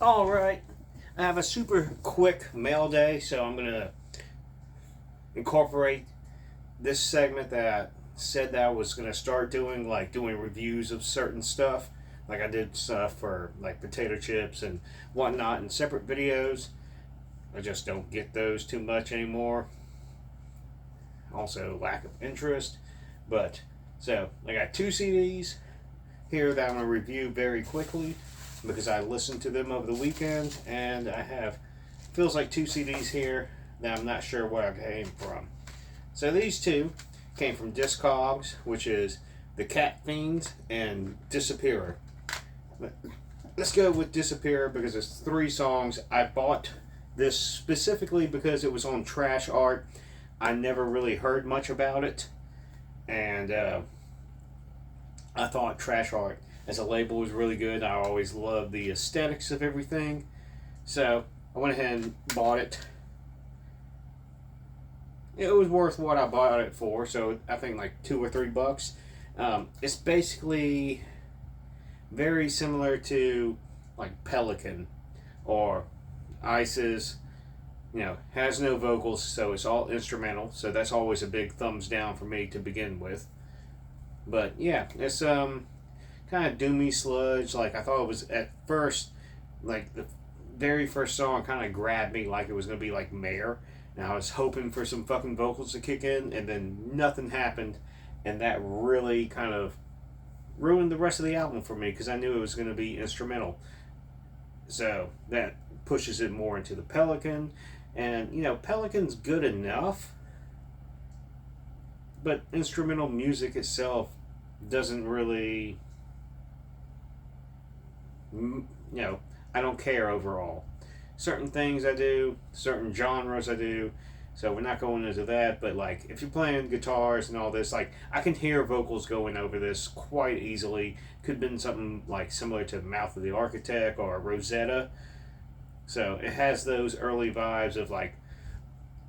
All right, I have a super quick mail day, so I'm gonna incorporate this segment that said that I was gonna start doing, like doing reviews of certain stuff. Like I did stuff for like potato chips and whatnot in separate videos. I just don't get those too much anymore. Also, lack of interest. But so I got two CDs here that I'm gonna review very quickly because I listened to them over the weekend, and I have feels like two CDs here that I'm not sure where I came from. So these two came from Discogs, which is The Cat Fiends and Disappearer. Let's go with Disappearer because it's 3 songs. I bought this specifically because it was on Trash Art. I never really heard much about it, and I thought Trash Art as a label was really good. I always loved the aesthetics of everything, so I went ahead and bought it. It was worth what I bought it for, so I think like $2 or $3. It's basically very similar to like Pelican or ISIS. Has no vocals, so it's all instrumental. So that's always a big thumbs down for me to begin with. But yeah, it's kind of doomy sludge. Like I thought it was at first, like the very first song kind of grabbed me like it was gonna be like Mayor. And I was hoping for some fucking vocals to kick in, and then nothing happened, and that really kind of ruined the rest of the album for me because I knew it was gonna be instrumental. So that pushes it more into the Pelican, and Pelican's good enough, but instrumental music itself doesn't really, I don't care overall. Certain things I do, certain genres I do, so we're not going into that, but like if you're playing guitars and all this, like I can hear vocals going over this quite easily. Could have been something like similar to Mouth of the Architect or Rosetta. So it has those early vibes of like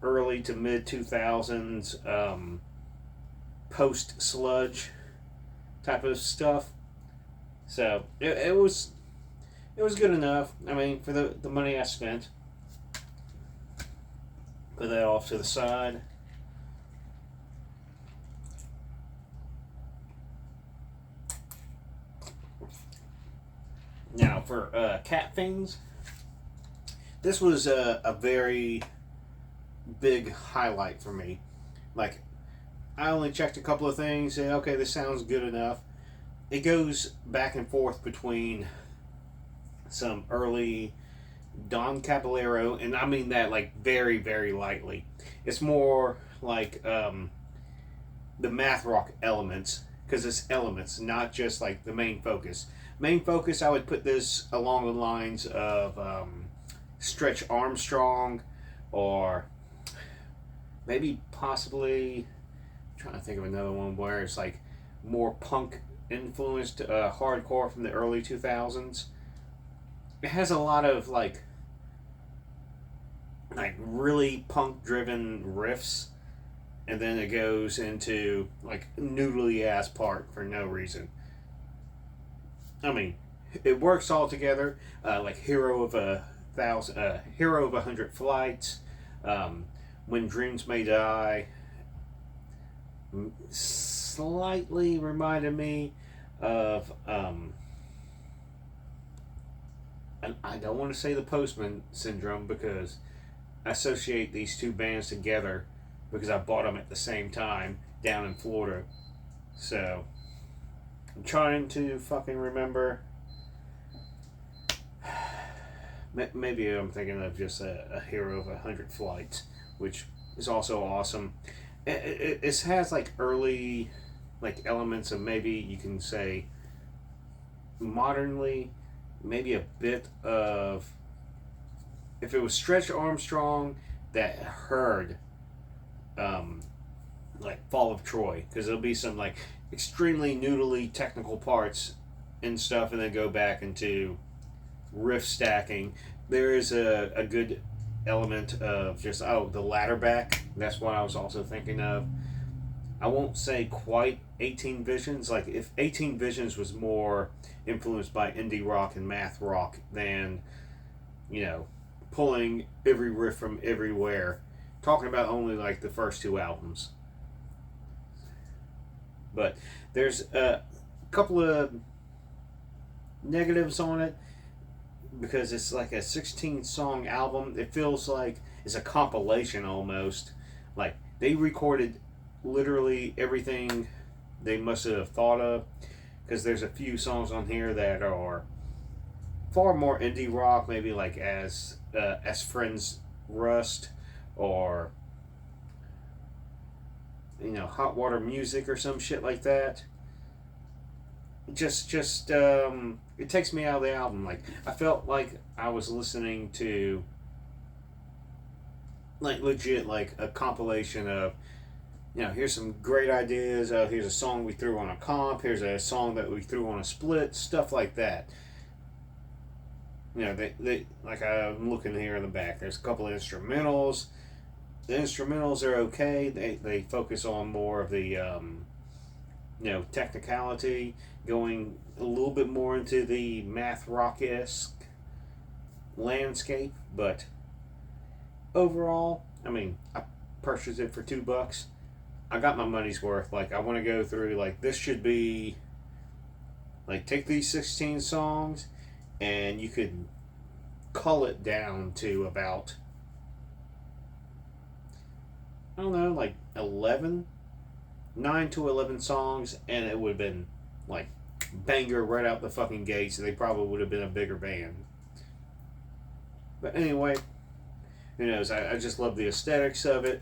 early to mid 2000s post sludge type of stuff. So it was good enough. I mean, for the money I spent. Put that off to the side. Now for Cat Fiends, this was a very big highlight for me. Like, I only checked a couple of things and okay, this sounds good enough. It goes back and forth between some early Don Caballero, and I mean that like very, very lightly. It's more like the math rock elements, because it's elements, not just like the main focus. Main focus, I would put this along the lines of Stretch Armstrong, or maybe possibly, I'm trying to think of another one where it's like more punk influenced hardcore from the early 2000s. It has a lot of like really punk driven riffs, and then it goes into like noodly ass part for no reason. I mean, it works all together. Like Hero of a 100 Flights, When Dreams May Die, slightly reminded me of and I don't want to say the Postman Syndrome because I associate these two bands together because I bought them at the same time down in Florida. So I'm trying to fucking remember. Maybe I'm thinking of just a Hero of 100 Flights, which is also awesome. It has like early like elements of, maybe you can say modernly, maybe a bit of, if it was Stretch Armstrong that heard like Fall of Troy, because there'll be some like extremely noodly technical parts and stuff, and then go back into riff stacking. There is a good element of just the ladder back. That's what I was also thinking of. I won't say quite 18 Visions. Like if 18 Visions was more influenced by indie rock and math rock than you know, pulling every riff from everywhere. Talking about only like the first two albums. But there's a couple of negatives on it because it's like a 16 song album. It feels like it's a compilation almost. Like they recorded literally everything they must have thought of, because there's a few songs on here that are far more indie rock, maybe like as Friends Rust, or Hot Water Music or some shit like that. Just it takes me out of the album. Like I felt like I was listening to like legit like a compilation of, here's some great ideas. Here's a song we threw on a comp. Here's a song that we threw on a split. Stuff like that. They like I'm looking here in the back. There's a couple of instrumentals. The instrumentals are okay. They focus on more of the technicality, going a little bit more into the math rock-esque landscape. But overall, I mean, I purchased it for $2. I got my money's worth. Like I want to go through. Like this should be like take these 16 songs, and you could cull it down to about, I don't know, like 9 to 11 songs, and it would have been like banger right out the fucking gates. They probably would have been a bigger band. But anyway, who knows? I just love the aesthetics of it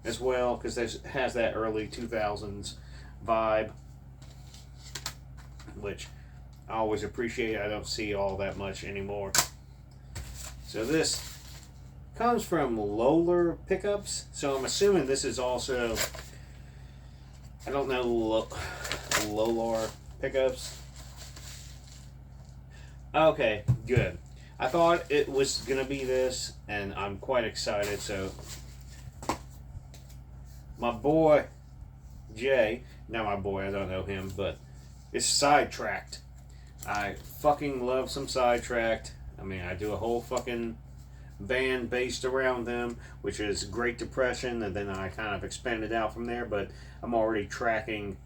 as well, because it has that early 2000s vibe, which I always appreciate. I don't see all that much anymore. So this comes from Lolar Pickups. So I'm assuming this is also, I don't know, Lolar Pickups. Okay, good. I thought it was going to be this, and I'm quite excited. So my boy Jay, not my boy, I don't know him, but it's Sidetracked. I fucking love some Sidetracked. I mean, I do a whole fucking band based around them, which is Great Depression, and then I kind of expanded out from there, but I'm already tracking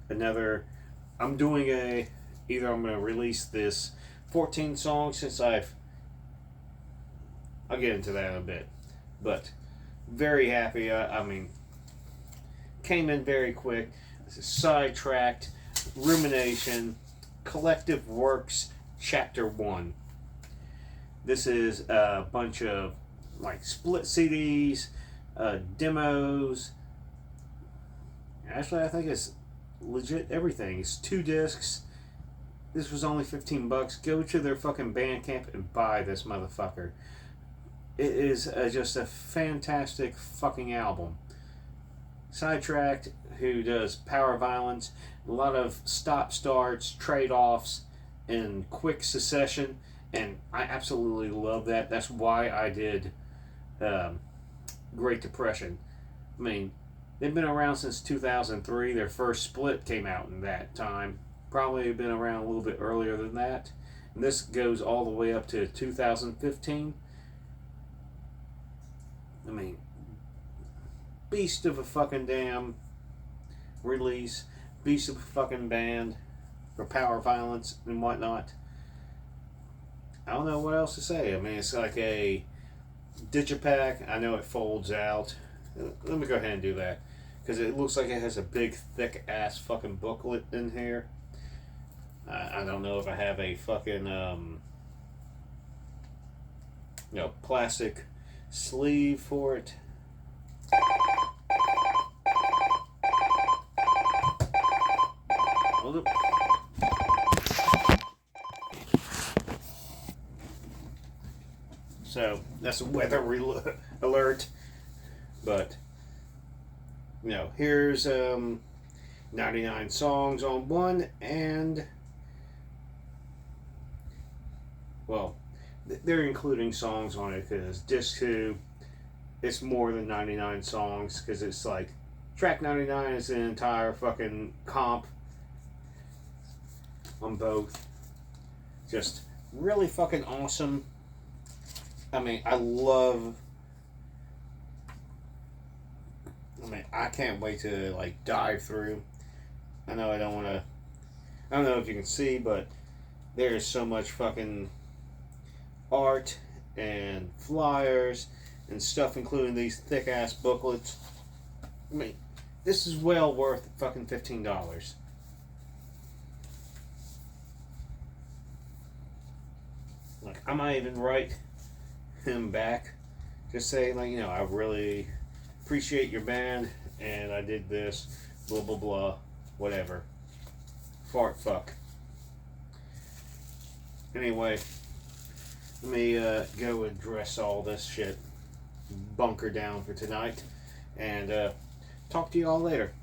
another. I'm doing either I'm going to release this 14 songs since I'll get into that in a bit, but very happy. I mean, came in very quick. This is Sidetracked, Rumination, Collective Works, Chapter 1. This is a bunch of like split CDs, demos. Actually, I think it's legit everything. It's 2 discs. This was only $15. Go to their fucking Bandcamp and buy this motherfucker. It is just a fantastic fucking album. Sidetracked, who does power violence, a lot of stop-starts, trade-offs, in quick succession, and I absolutely love that. That's why I did Great Depression. I mean, they've been around since 2003. Their first split came out in that time. Probably been around a little bit earlier than that. And this goes all the way up to 2015. I mean, beast of a fucking damn release. Beast of a fucking band for power violence and whatnot. I don't know what else to say. I mean, it's like a Digipack. I know it folds out. Let me go ahead and do that, because it looks like it has a big, thick ass fucking booklet in here. I don't know if I have a fucking plastic sleeve for it. Hold up. So that's a weather alert. But here's 99 songs on one, and well, they're including songs on it because disc 2, it's more than 99 songs, because it's like track 99 is an entire fucking comp on both. Just really fucking awesome. I mean, I love. I mean, I can't wait to like dive through. I know I don't want to. I don't know if you can see, but there is so much fucking art and flyers and stuff, including these thick ass booklets. I mean, this is well worth fucking $15. Like, I might even write him back, just say like, I really appreciate your band, and I did this, blah blah blah, whatever. Fart fuck. Anyway, let me go address all this shit, bunker down for tonight, and talk to you all later.